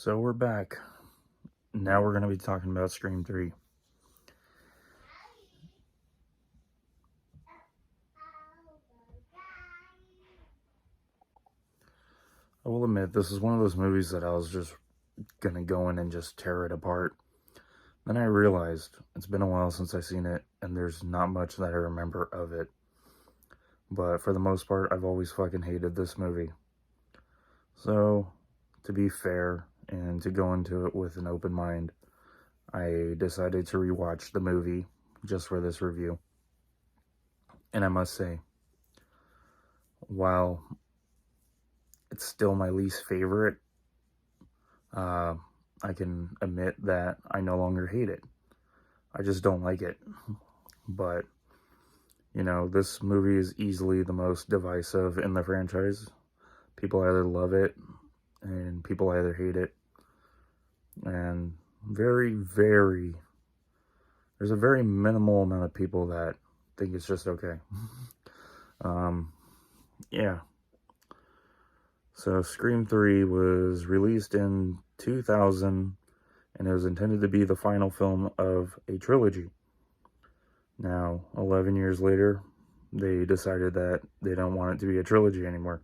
So we're back. Now we're going to be talking about Scream 3. I will admit, this is one of those movies that I was just going to go in and just tear it apart. Then I realized it's been a while since I've seen it, and there's not much that I remember of it. But for the most part, I've always fucking hated this movie. So, to be fair, and to go into it with an open mind, I decided to rewatch the movie just for this review. And I must say, while it's still my least favorite, I can admit that I no longer hate it. I just don't like it. But, you know, this movie is easily the most divisive in the franchise. People either love it and people either hate it. And there's a very minimal amount of people that think it's just okay. Yeah. So Scream 3 was released in 2000, and it was intended to be the final film of a trilogy. Now, 11 years later, they decided that they don't want it to be a trilogy anymore,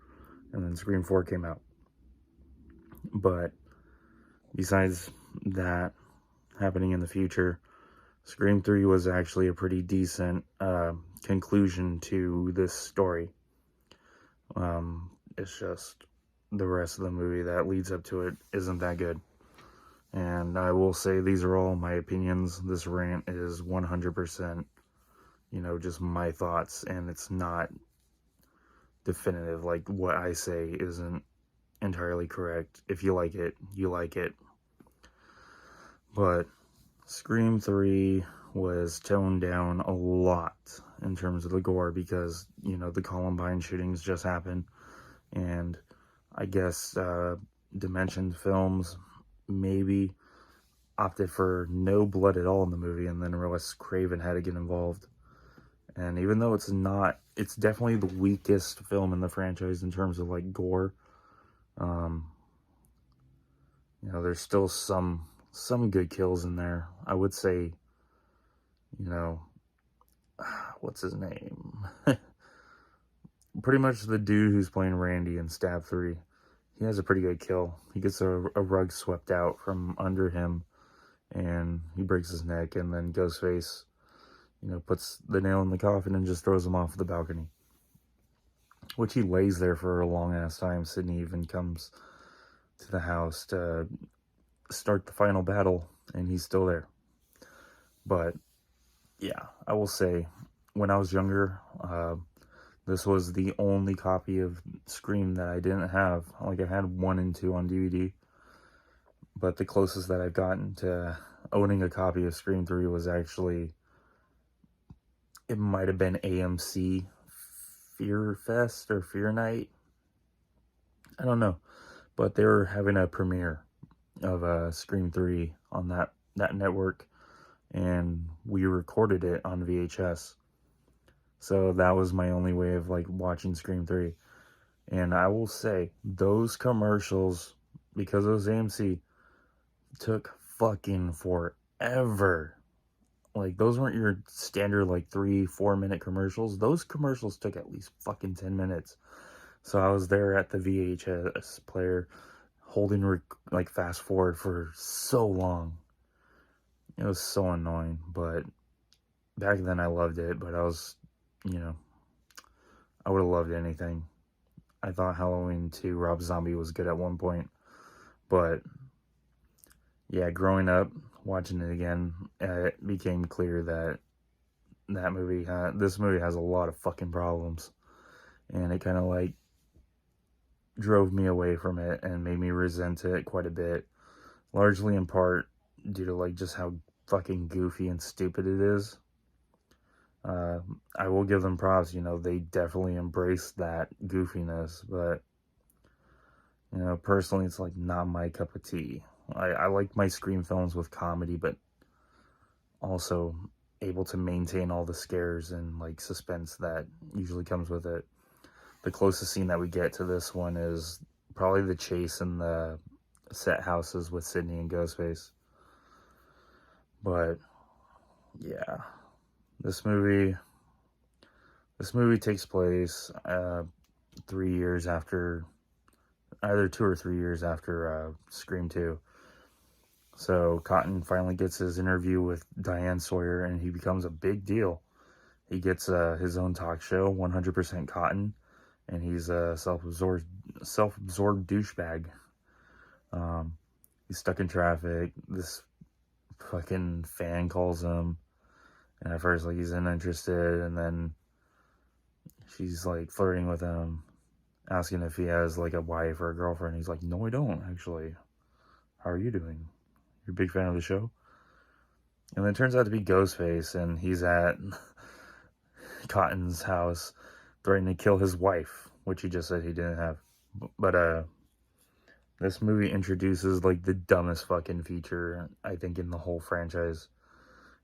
and then Scream 4 came out. But besides that happening in the future, Scream 3 was actually a pretty decent conclusion to this story. It's just the rest of the movie that leads up to it isn't that good. And I will say these are all my opinions. This rant is 100%, just my thoughts, and it's not definitive. Like, what I say isn't entirely correct. If you like it, you like it. But Scream 3 was toned down a lot in terms of the gore because, the Columbine shootings just happened. And I guess Dimension Films maybe opted for no blood at all in the movie, and then Wes Craven had to get involved. And even though it's definitely the weakest film in the franchise in terms of like gore. There's still some good kills in there. I would say, what's his name? Pretty much the dude who's playing Randy in Stab 3. He has a pretty good kill. He gets a rug swept out from under him, and he breaks his neck, and then Ghostface, puts the nail in the coffin and just throws him off the balcony. Which he lays there for a long-ass time. Sydney even comes to the house to start the final battle, and he's still there. But, yeah, I will say, when I was younger, this was the only copy of Scream that I didn't have. Like, I had 1 and 2 on DVD. But the closest that I've gotten to owning a copy of Scream 3 was actually, it might have been AMC Fear Fest or Fear Night. I don't know. But they were having a premiere of Scream 3 on that network. And we recorded it on VHS. So that was my only way of like watching Scream 3. And I will say, those commercials, because it was AMC, took fucking forever. Like, those weren't your standard like 3-4 minute commercials. Those commercials took at least fucking 10 minutes. So I was there at the VHS player holding like fast forward for so long. It was so annoying. But back then I loved it. But I was, I would have loved anything. I thought Halloween 2 Rob Zombie was good at one point. But yeah, growing up, watching it again, it became clear that this movie has a lot of fucking problems. And it kind of like drove me away from it and made me resent it quite a bit. Largely in part due to like just how fucking goofy and stupid it is. I will give them props, they definitely embrace that goofiness, but, personally, it's, like, not my cup of tea. I like my Scream films with comedy, but also able to maintain all the scares and, like, suspense that usually comes with it. The closest scene that we get to this one is probably the chase in the set houses with Sydney and Ghostface. But yeah, this movie takes place 3 years after, either 2 or 3 years after Scream 2. So Cotton finally gets his interview with Diane Sawyer, and he becomes a big deal. He gets his own talk show, 100% Cotton, and he's a self-absorbed douchebag. He's stuck in traffic. This fucking fan calls him, and at first, like, he's uninterested, and then she's like flirting with him, asking if he has like a wife or a girlfriend. He's like, no, I don't, actually. How are you doing? You're a big fan of the show? And then it turns out to be Ghostface, and he's at Cotton's house threatening to kill his wife, which he just said he didn't have. But this movie introduces like the dumbest fucking feature, I think, in the whole franchise.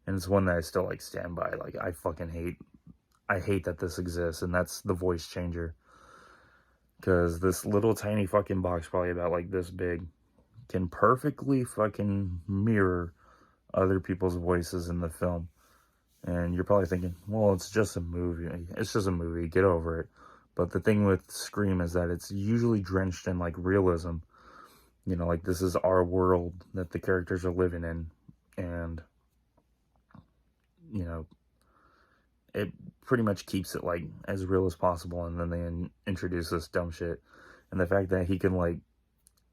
And it's one that I still like stand by. Like, I hate that this exists, and that's the voice changer. Because this little tiny fucking box, probably about like this big, can perfectly fucking mirror other people's voices in the film. And you're probably thinking, well, it's just a movie. It's just a movie. Get over it. But the thing with Scream is that it's usually drenched in like realism. You know, like, this is our world that the characters are living in. And, you know, it pretty much keeps it like as real as possible. And then they introduce this dumb shit. And the fact that he can like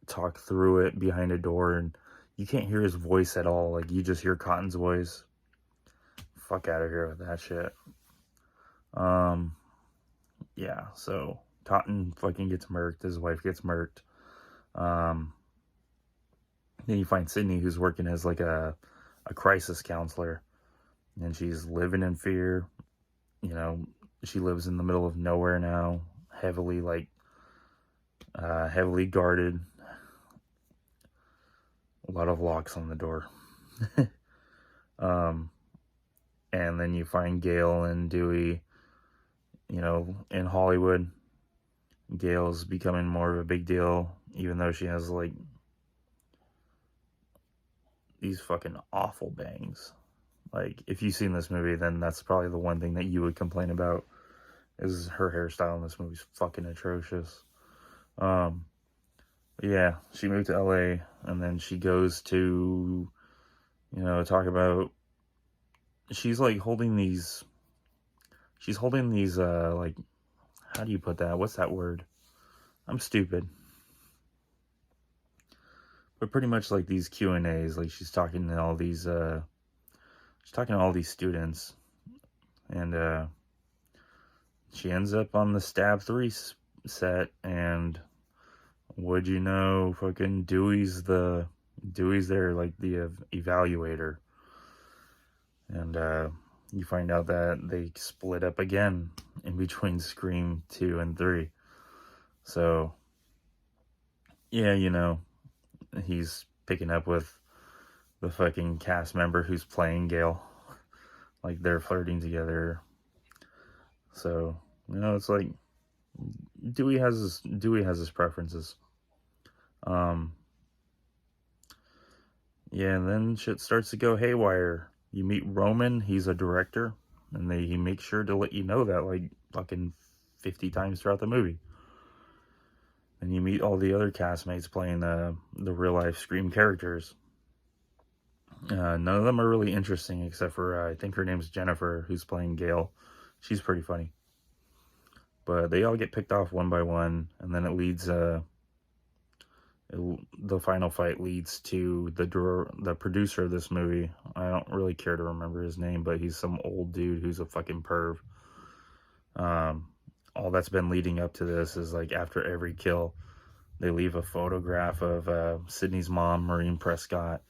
talk through it behind a door and you can't hear his voice at all. Like, you just hear Cotton's voice. Fuck out of here with that shit. Yeah, so Cotton fucking gets murked. His wife gets murked. Then you find Sydney, who's working as like a crisis counselor, and she's living in fear. You know, she lives in the middle of nowhere now, heavily guarded. A lot of locks on the door. And then you find Gail and Dewey, you know, in Hollywood. Gail's becoming more of a big deal, even though she has like these fucking awful bangs. Like, if you've seen this movie, then that's probably the one thing that you would complain about, is her hairstyle in this movie's fucking atrocious. Yeah, she moved to LA, and then she goes to, you know, talk about, she's holding these, like, how do you put that? What's that word? I'm stupid. But pretty much like these Q&As, like, she's talking to all these students, and she ends up on the Stab 3 set, and would you know, fucking Dewey's there, like, the evaluator. And you find out that they split up again in between Scream 2 and 3. So, yeah, you know, he's picking up with the fucking cast member who's playing Gail. Like, they're flirting together. So, you know, it's like, Dewey has his preferences. Yeah, and then shit starts to go haywire. You meet Roman, he's a director, and he makes sure to let you know that, like, fucking 50 times throughout the movie. And you meet all the other castmates playing the real-life Scream characters. None of them are really interesting, except for, I think her name's Jennifer, who's playing Gail. She's pretty funny. But they all get picked off one by one, and then it leads, the final fight leads to the producer of this movie. I don't really care to remember his name, but he's some old dude who's a fucking perv. All that's been leading up to this is, like, after every kill, they leave a photograph of Sydney's mom, Maureen Prescott,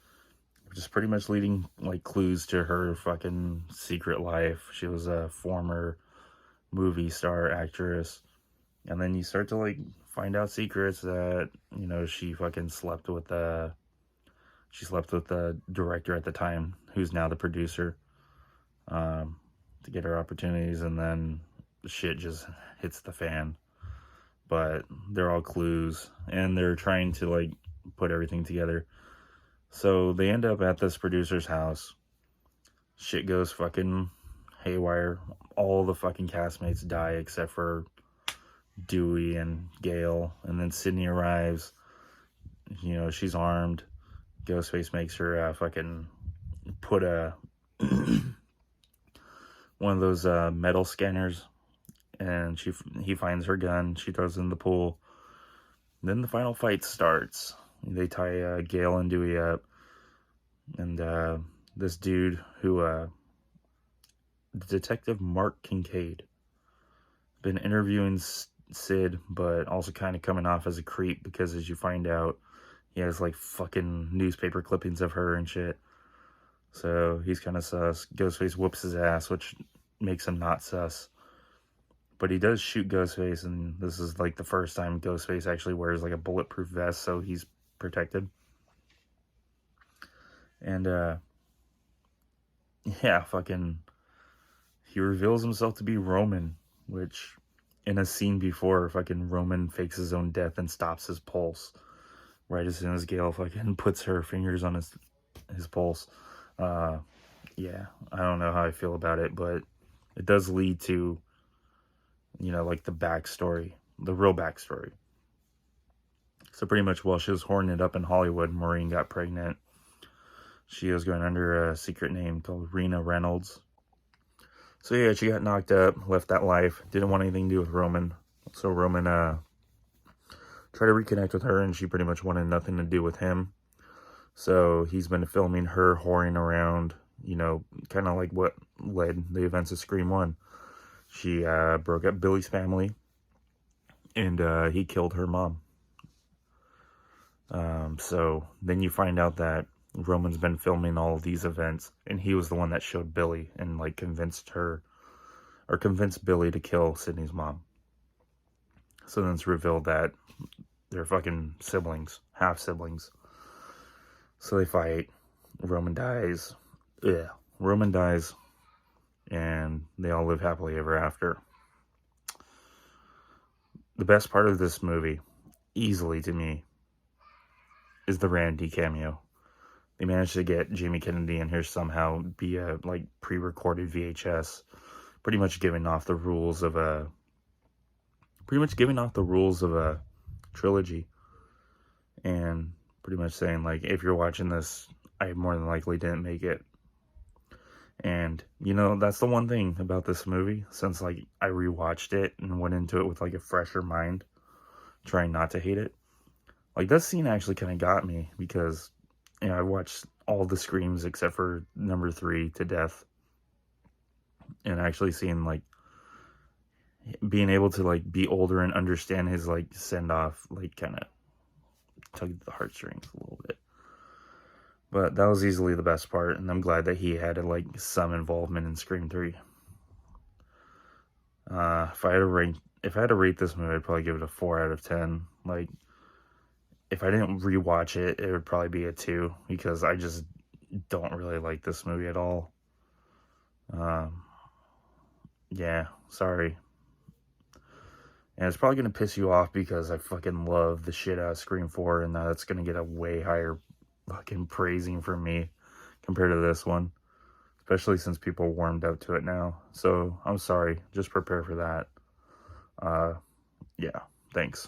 which is pretty much leading, like, clues to her fucking secret life. She was a former movie star actress. And then you start to, like, find out secrets that, you know, she fucking slept with the director at the time, who's now the producer, to get her opportunities, and then shit just hits the fan. But they're all clues, and they're trying to, like, put everything together. So they end up at this producer's house. Shit goes fucking haywire. All the fucking castmates die except for Dewey and Gail. And then Sydney arrives. You know, she's armed. Ghostface makes her fucking put a one of those metal scanners, and he finds her gun. She throws it in the pool. Then the final fight starts. They tie Gail and Dewey up, and this dude who Detective Mark Kincaid, been interviewing Sid, but also kind of coming off as a creep, because as you find out, he has like fucking newspaper clippings of her and shit. So he's kind of sus. Ghostface whoops his ass, which makes him not sus. But he does shoot Ghostface, and this is like the first time Ghostface actually wears like a bulletproof vest, so he's protected. And yeah, fucking, he reveals himself to be Roman, which in a scene before, fucking Roman fakes his own death and stops his pulse right as soon as Gail fucking puts her fingers on his pulse. Yeah, I don't know how I feel about it, but it does lead to, you know, like the backstory, the real backstory. So pretty much while she was horning it up in Hollywood, Maureen got pregnant. She was going under a secret name called Rena Reynolds. So yeah, she got knocked up, left that life, didn't want anything to do with Roman. So Roman tried to reconnect with her, and she pretty much wanted nothing to do with him. So he's been filming her whoring around, you know, kind of like what led the events of Scream 1. She broke up Billy's family, and he killed her mom. So then you find out that Roman's been filming all of these events, and he was the one that showed Billy and like convinced Billy to kill Sydney's mom. So then it's revealed that they're fucking siblings, half siblings. So they fight. Roman dies. Yeah, Roman dies, and they all live happily ever after. The best part of this movie, easily to me, is the Randy cameo. They managed to get Jamie Kennedy in here somehow via like pre-recorded VHS, pretty much giving off the rules of a trilogy, and pretty much saying like, if you're watching this, I more than likely didn't make it. And you know, that's the one thing about this movie, since like I rewatched it and went into it with like a fresher mind, trying not to hate it. Like, that scene actually kind of got me, because, you know, I watched all the Screams except for number 3 to death. And actually seeing, like, being able to, like, be older and understand his, like, send-off, like, kind of tugged at the heartstrings a little bit. But that was easily the best part, and I'm glad that he had, like, some involvement in Scream 3. If I had to rate this movie, I'd probably give it a 4 out of 10. Like, if I didn't rewatch it, it would probably be a 2, because I just don't really like this movie at all. Yeah, sorry. And it's probably going to piss you off, because I fucking love the shit out of Scream 4, and that's going to get a way higher fucking praising from me compared to this one. Especially since people warmed up to it now. So, I'm sorry. Just prepare for that. Yeah, thanks.